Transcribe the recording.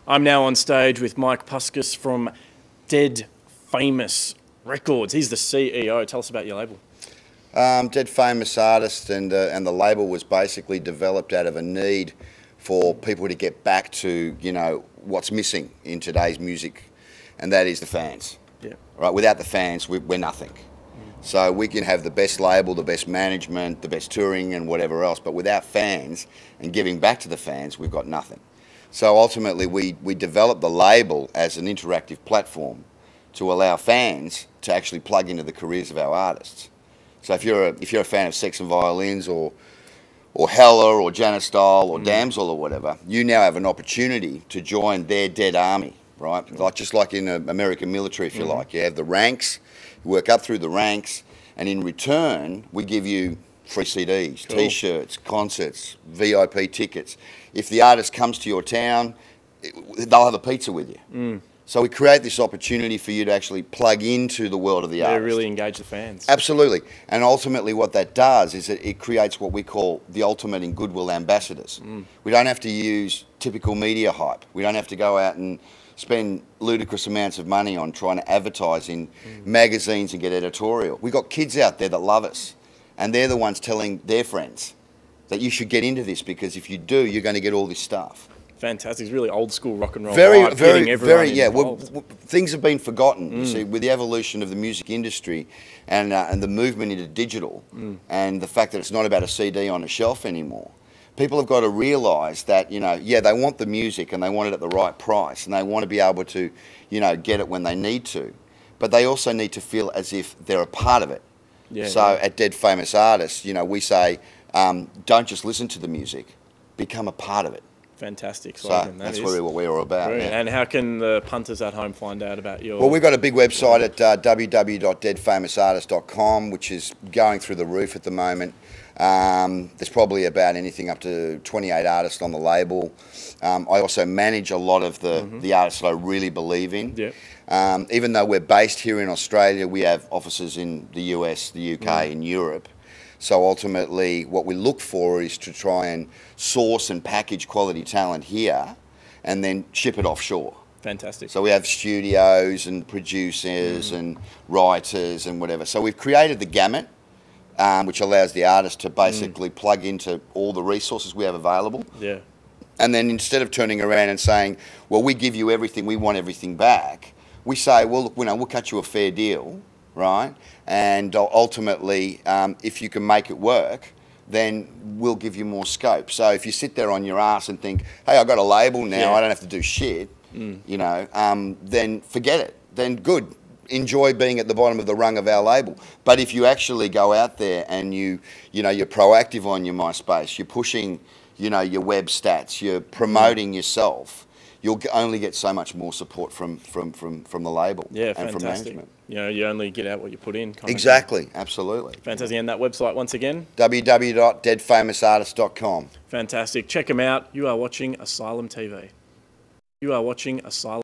I'm now on stage with Mike Puskas from Dead Famous Records. He's the CEO. Tell us about your label. Dead Famous Artist and the label was basically developed out of a need for people to get back to, what's missing in today's music, and that is the fans. Yeah. Right? Without the fans, we're nothing. So we can have the best label, the best management, the best touring and whatever else, but without fans and giving back to the fans, we've got nothing. So ultimately we developed the label as an interactive platform to allow fans to actually plug into the careers of our artists. So if you're a fan of Sex and Violins or Heller or Janis Style or Damsel or whatever, you now have an opportunity to join their dead army, right? Just like in the American military, if you like. You have the ranks, you work up through the ranks, and in return, we give you free CDs, T-shirts, concerts, VIP tickets. If the artist comes to your town, they'll have a pizza with you. So we create this opportunity for you to actually plug into the world of the artist. Really engage the fans. Absolutely. And ultimately what that does is it creates what we call the ultimate in goodwill ambassadors. We don't have to use typical media hype. We don't have to go out and spend ludicrous amounts of money on trying to advertise in magazines and get editorial. We've got kids out there that love us, and they're the ones telling their friends that you should get into this, because if you do, you're going to get all this stuff. Fantastic. It's really old school rock and roll. Very, yeah. Things have been forgotten. You see, with the evolution of the music industry and the movement into digital, and the fact that it's not about a CD on a shelf anymore, people have got to realise that, they want the music and they want it at the right price and they want to be able to, get it when they need to, but they also need to feel as if they're a part of it. At Dead Famous Artists, we say, don't just listen to the music, become a part of it. Fantastic. So that's really what we're all about. Yeah. And how can the punters at home find out about your... Well, we've got a big website at www.deadfamousartist.com, which is going through the roof at the moment. There's probably about anything up to 28 artists on the label. I also manage a lot of the artists that I really believe in. Yeah. Even though we're based here in Australia, we have offices in the US, the UK, and Europe. So ultimately, what we look for is to try and source and package quality talent here and then ship it offshore. Fantastic. So we have studios and producers and writers and whatever. So we've created the gamut, which allows the artist to basically plug into all the resources we have available. Yeah. And then instead of turning around and saying, well, we give you everything, we want everything back, we say, well, look, we'll cut you a fair deal, right? And ultimately, if you can make it work, then we'll give you more scope. So if you sit there on your ass and think, hey, I've got a label now, I don't have to do shit, then forget it. Then good. Enjoy being at the bottom of the rung of our label. But if you actually go out there and you're proactive on your MySpace, you're pushing, your web stats, you're promoting yourself, you'll only get so much more support from the label and from management. You only get out what you put in. Exactly, absolutely. Fantastic. And that website once again? www.deadfamousartist.com. Fantastic. Check them out. You are watching Asylum TV. You are watching Asylum.